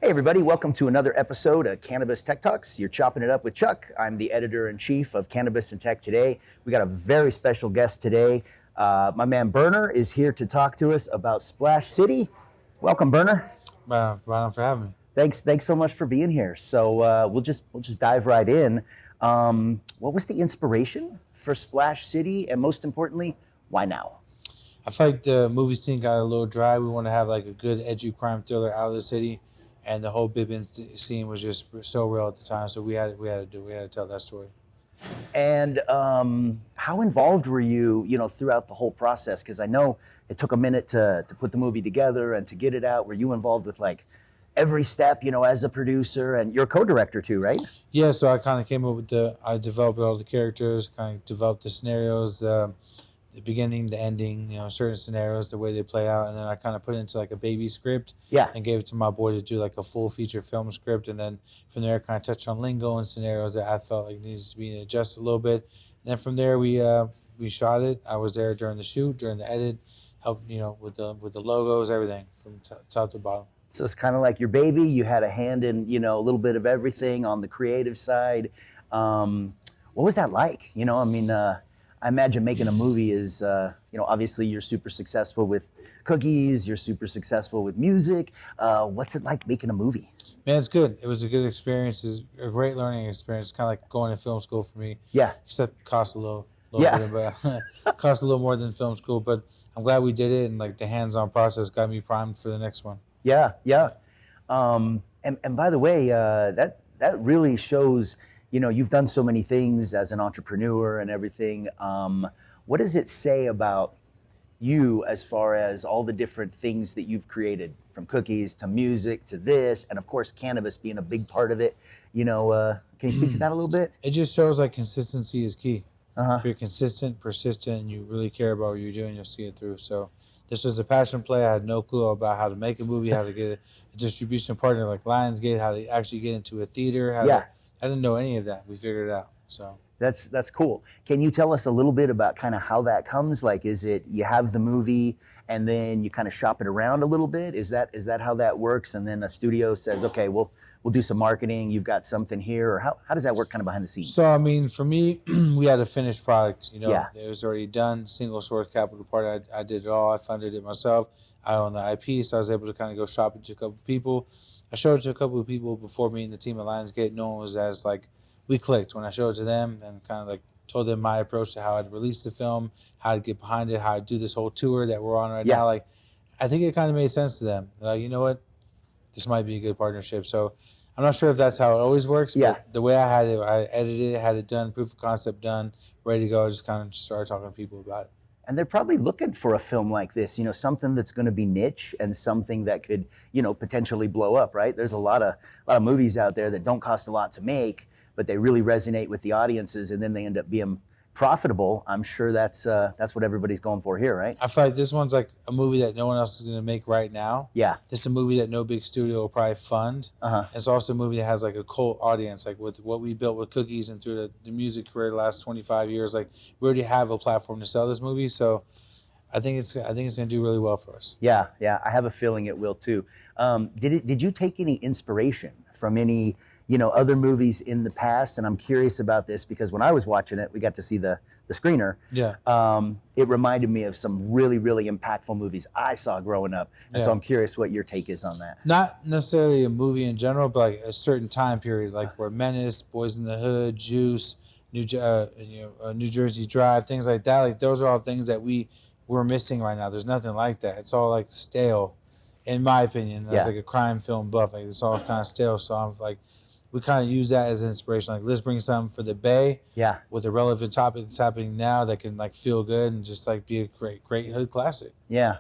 Hey everybody, welcome to another episode of Cannabis Tech Talks. You're chopping it up with Chuck. I'm the editor-in-chief of Cannabis and Tech Today. We got a very special guest today. My man Berner is here to talk to us about Splash City. Welcome, Berner. Right on for having me. Thanks so much for being here. So we'll just dive right in. What was the inspiration for Splash City, and most importantly, why now? I feel like the movie scene got a little dry. We want to have like a good edgy crime thriller out of the city, and the whole bippin scene was just so real at the time. So we had to tell that story. And how involved were you, throughout the whole process? Because I know it took a minute to put the movie together and to get it out. Were you involved with like every step, as a producer, and you're co-director too, right? Yeah, so I kind of came up with I developed all the characters, kind of developed the scenarios, the beginning, the ending, certain scenarios, the way they play out, and then I kind of put it into like a baby script, and gave it to my boy to do like a full feature film script, and then from there kind of touched on lingo and scenarios that I felt like needs to be adjusted a little bit, and then from there we shot it. I was there during the shoot, during the edit, helped with the logos, everything from top to bottom. So it's kind of like your baby. You had a hand in, a little bit of everything on the creative side. What was that like? I imagine making a movie is, obviously you're super successful with cookies, you're super successful with music. What's it like making a movie? Man, it's good. It was a good experience. It's a great learning experience. Kind of like going to film school for me. Yeah. Except it costs a little bit, but costs a little more than film school. But I'm glad we did it, and like the hands-on process got me primed for the next one. Yeah. And by the way, that really shows, you've done so many things as an entrepreneur and everything. What does it say about you as far as all the different things that you've created, from cookies to music to this, and of course cannabis being a big part of it? Can you speak to that a little bit? It just shows like consistency is key. Uh-huh. If you're consistent, persistent, and you really care about what you're doing, you'll see it through. So this was a passion play. I had no clue about how to make a movie, how to get a distribution partner like Lionsgate, how to actually get into a theater. I didn't know any of that. We figured it out. So that's cool. Can you tell us a little bit about kind of how that comes? Like, is it you have the movie and then you kind of shop it around a little bit? Is that how that works? And then a studio says, okay, we'll do some marketing. You've got something here, or how does that work kind of behind the scenes? So I mean, for me, we had a finished product. It was already done. Single source capital part. I did it all. I funded it myself. I own the IP, so I was able to kind of go shop it to a couple of people. I showed it to a couple of people before me and the team at Lionsgate. No one was as like, we clicked when I showed it to them and kind of like told them my approach to how I'd release the film, how to get behind it, how I'd do this whole tour that we're on right now. Like, I think it kind of made sense to them. Like, you know what? This might be a good partnership. So I'm not sure if that's how it always works, but the way I had it, I edited it, had it done, proof of concept done, ready to go. I just kind of started talking to people about it. And they're probably looking for a film like this, something that's going to be niche and something that could, potentially blow up, right? There's a lot of movies out there that don't cost a lot to make, but they really resonate with the audiences, and then they end up being profitable. I'm sure that's what everybody's going for here, right? I feel like this one's like a movie that no one else is going to make right now. Yeah. This is a movie that no big studio will probably fund. Uh-huh. It's also a movie that has like a cult audience, like with what we built with cookies and through the music career the last 25 years. Like, we already have a platform to sell this movie, so I think it's going to do really well for us. Yeah. I have a feeling it will too. Did you take any inspiration from any other movies in the past? And I'm curious about this because when I was watching it, we got to see the screener. Yeah. It reminded me of some really, really impactful movies I saw growing up. And so I'm curious what your take is on that. Not necessarily a movie in general, but like a certain time period, like where Menace, Boyz in the Hood, Juice, New Jersey Drive, things like that. Like, those are all things that we're missing right now. There's nothing like that. It's all like stale, in my opinion. That's like a crime film buff. Like, it's all kind of stale. So I'm like, we kind of use that as inspiration. Like, let's bring something for the Bay with a relevant topic that's happening now that can like feel good and just like be a great hood classic. Yeah.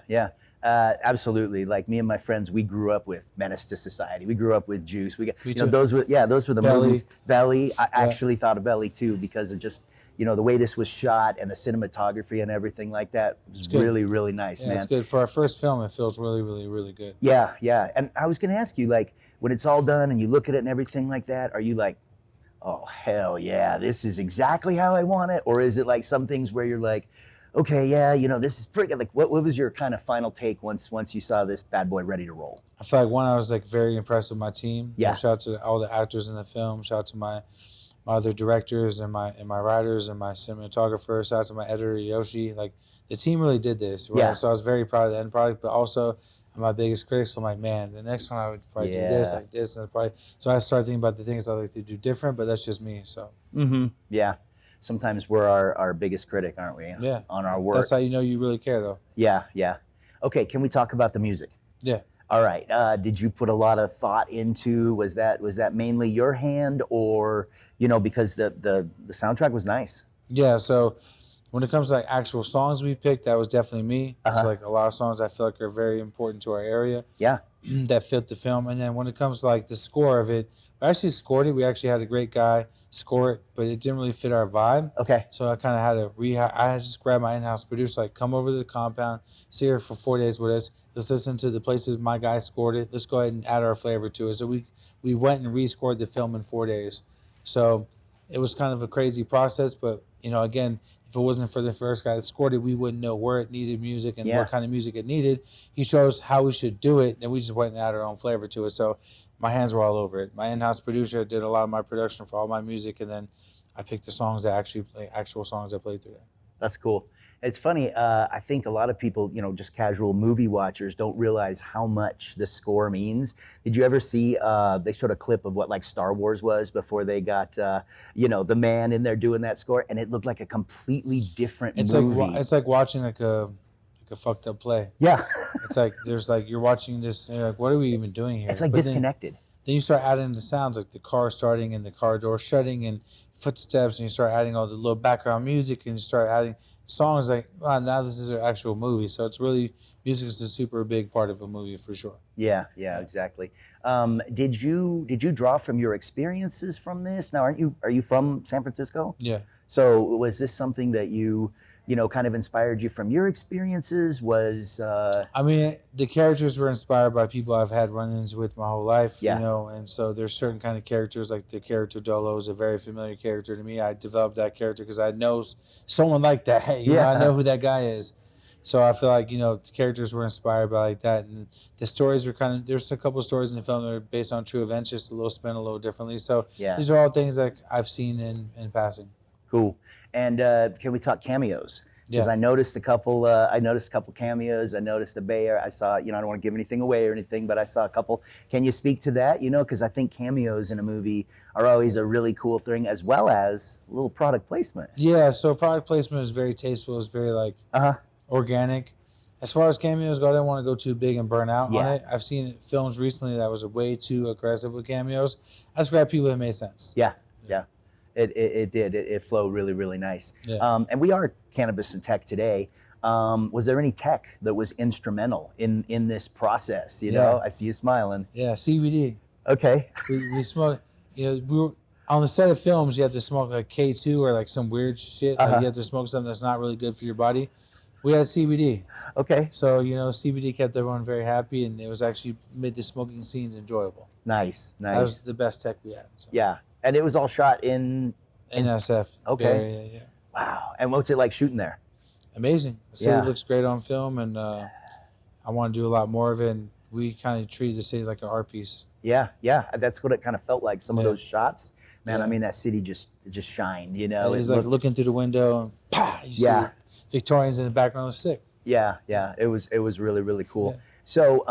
Absolutely. Like, me and my friends, we grew up with Menace II Society. We grew up with Juice. We got, those were the Belly. movies. Belly. I actually thought of Belly too because of just, the way this was shot and the cinematography and everything like that. It was really, really nice, man. It's good. For our first film, it feels really, really, really good. Yeah. And I was going to ask you, like, when it's all done and you look at it and everything like that, are you like, oh, hell yeah, this is exactly how I want it? Or is it like some things where you're like, okay, yeah, this is pretty good. Like, what was your kind of final take once you saw this bad boy ready to roll? I feel like one, I was like very impressed with my team. Yeah. Shout out to all the actors in the film. Shout out to my other directors and my writers and my cinematographer. Shout out to my editor Yoshi. Like the team really did this, right? Yeah. So I was very proud of the end product, but also I'm my biggest critic. So I'm like, man, the next time I would probably do this, like this, and probably. So I started thinking about the things I like to do different, but that's just me. So. Yeah. Sometimes we're our biggest critic, aren't we? Yeah. On our work. That's how you know you really care, though. Yeah. Yeah. Okay. Can we talk about the music? Yeah. All right. Did you put a lot of thought into? Was that mainly your hand, or because the soundtrack was nice? Yeah. So when it comes to like actual songs we picked, that was definitely me. It's like a lot of songs I feel like are very important to our area. Yeah. That fit the film. And then when it comes to like the score of it, we actually scored it. We actually had a great guy score it, but it didn't really fit our vibe. Okay. So I kind of had to I had just grabbed my in-house producer, like come over to the compound, stay here for 4 days with us. Let's listen to the places my guy scored it. Let's go ahead and add our flavor to it. So we went and rescored the film in 4 days. So it was kind of a crazy process, but again, if it wasn't for the first guy that scored it, we wouldn't know where it needed music and what kind of music it needed. He showed us how we should do it, and we just went and added our own flavor to it. So my hands were all over it. My in-house producer did a lot of my production for all my music, and then I picked the songs that actually play, actual songs that played through there. That's cool. It's funny. I think a lot of people, just casual movie watchers, don't realize how much the score means. Did you ever see? They showed a clip of what like Star Wars was before they got, the man in there doing that score, and it looked like a completely different movie. It's like watching like a fucked up play. Yeah. It's like there's like you're watching this, and you're like, what are we even doing here? It's like disconnected. Then you start adding the sounds like the car starting and the car door shutting and footsteps, and you start adding all the little background music, and you start adding songs like, wow, now this is an actual movie. So it's really, music is a super big part of a movie for sure. Yeah, exactly. Did you draw from your experiences from this? Now, are you from San Francisco? Yeah. So was this something that you kind of inspired you from your experiences? I mean, the characters were inspired by people I've had run-ins with my whole life, Yeah. And so there's certain kind of characters, like the character Dolo is a very familiar character to me. I developed that character because I know someone like that. I know who that guy is. So I feel like, the characters were inspired by like that. And the stories were there's a couple of stories in the film that are based on true events, just a little spin a little differently. So these are all things that I've seen in passing. Cool. And can we talk cameos? Because Yeah. I noticed a couple. Cameos. I noticed the Bayer. I saw. I don't want to give anything away or anything, but I saw a couple. Can you speak to that? Because I think cameos in a movie are always a really cool thing, as well as a little product placement. Yeah. So product placement is very tasteful. It's very like organic. As far as cameos go, I didn't want to go too big and burn out on it. I've seen films recently that was way too aggressive with cameos. I just grabbed people that made sense. Yeah. It did. It flowed really, really nice. Yeah. And we are Cannabis and Tech Today. Was there any tech that was instrumental in this process? I see you smiling. Yeah, CBD. Okay. We smoke. We were on the set of films. You have to smoke like K2 or like some weird shit. Like you have to smoke something that's not really good for your body. We had CBD. Okay. So CBD kept everyone very happy, and it was actually made the smoking scenes enjoyable. Nice. That was the best tech we had. So. Yeah. And it was all shot in SF. Okay. Yeah. Wow. And what's it like shooting there? Amazing. The city looks great on film, and I want to do a lot more of it. And we kind of treated the city like an art piece. Yeah. That's what it kind of felt like. Some of those shots, man. I mean, that city just shined. It's like looking through the window, and you see Victorians in the background. It was sick. Yeah. It was really, really cool. Yeah. So,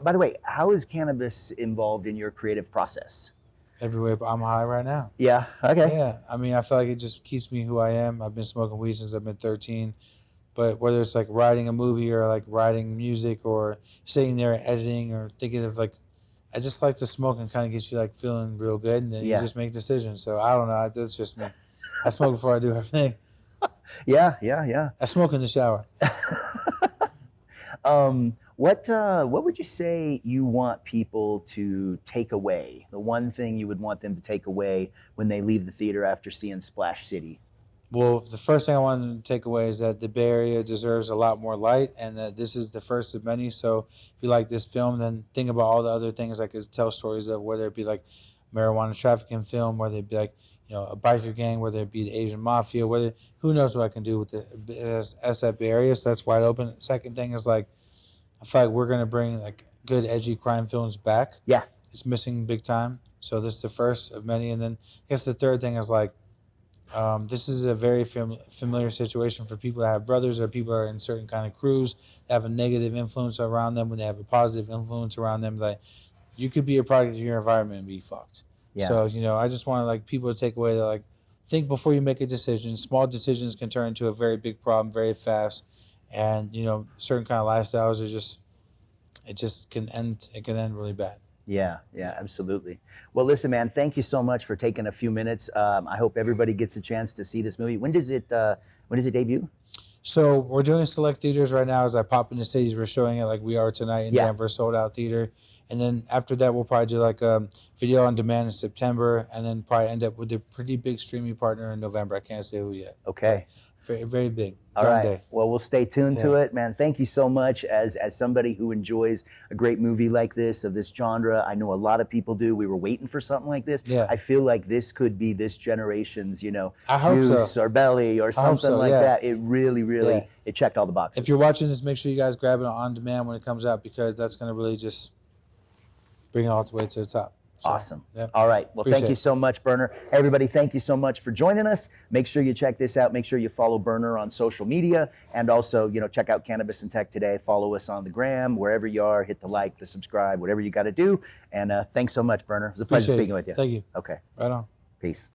by the way, how is cannabis involved in your creative process? Everywhere, but I'm high right now. Yeah. Okay. Yeah. I mean, I feel like it just keeps me who I am. I've been smoking weed since I've been 13. But whether it's like writing a movie or like writing music or sitting there and editing or thinking of like, I just like to smoke and kind of gets you like feeling real good, and then you just make decisions. So I don't know. That's just me. I smoke before I do everything. Yeah. I smoke in the shower. What would you say you want people to take away? The one thing you would want them to take away when they leave the theater after seeing Splash City? Well, the first thing I want them to take away is that the Bay Area deserves a lot more light, and that this is the first of many. So if you like this film, then think about all the other things I could tell stories of, whether it be like marijuana trafficking film, whether it be like, a biker gang, whether it be the Asian mafia, who knows what I can do with the SF Bay area. So that's wide open. Second thing is like, I feel like we're gonna bring like good edgy crime films back. Yeah. It's missing big time. So this is the first of many. And then I guess the third thing is like, this is a very familiar situation for people that have brothers or people that are in certain kind of crews that have a negative influence around them when they have a positive influence around them. Like, you could be a product of your environment and be fucked. Yeah. So, I just want like people to take away that like, think before you make a decision. Small decisions can turn into a very big problem very fast. And, certain kind of lifestyles are it can end really bad. Yeah, absolutely. Well, listen, man, thank you so much for taking a few minutes. I hope everybody gets a chance to see this movie. When does it debut? So we're doing select theaters right now. As I pop into cities, we're showing it like we are tonight in Denver, sold out theater. And then after that, we'll probably do like a video on demand in September, and then probably end up with a pretty big streaming partner in November. I can't say who yet. Okay. Very, very big. All right. Well, we'll stay tuned to it, man. Thank you so much. As somebody who enjoys a great movie like this, of this genre, I know a lot of people do. We were waiting for something like this. Yeah. I feel like this could be this generation's, I hope Juice so. or Belly or something like that. It really, it checked all the boxes. If you're watching this, make sure you guys grab it on demand when it comes out, because that's going to really just bring it all the way to the top. So, awesome. Yeah. All right. Well, Appreciate thank you so much, Berner. Everybody, thank you so much for joining us. Make sure you check this out. Make sure you follow Berner on social media, and also, check out Cannabis and Tech Today. Follow us on the gram, wherever you are. Hit the like, the subscribe, whatever you got to do. And thanks so much, Berner. It was a pleasure speaking with you. Thank you. Okay. Right on. Peace.